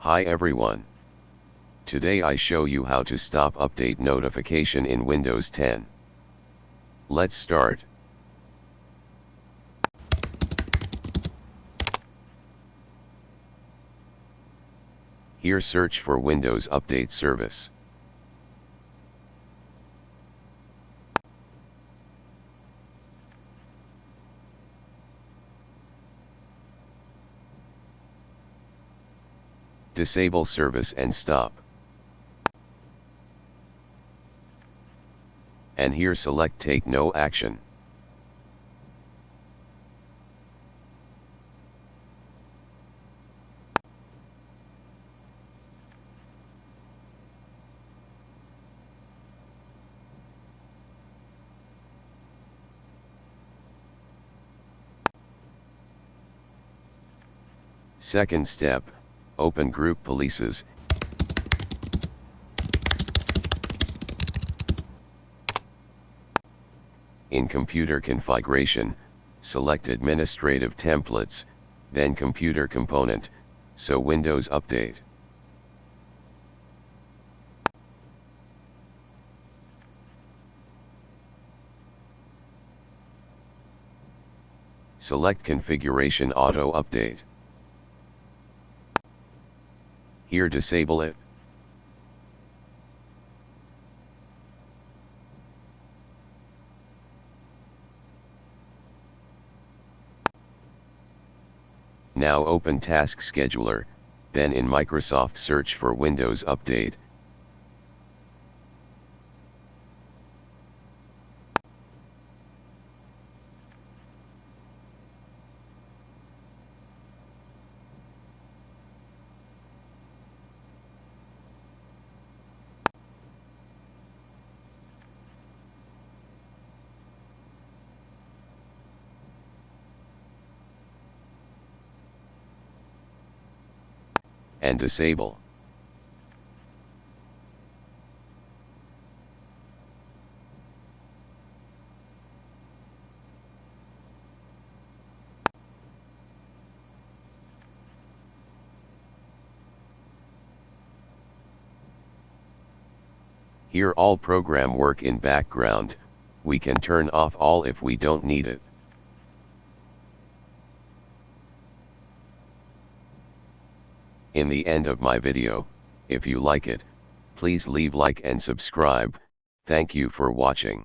Hi everyone. Today I show you how to stop update notification in Windows 10. Let's start. Here search for Windows Update Service. Disable service and stop. And here select Take No Action. Second step, open Group Policies. In Computer Configuration, select Administrative Templates, then Computer Component, so Windows Update. Select Configuration Auto Update. Here disable it. Now open Task Scheduler, then in Microsoft search for Windows Update. And disable. Here all program work in background, we can turn off all if we don't need it. In the end of my video, if you like it, please leave like and subscribe. Thank you for watching.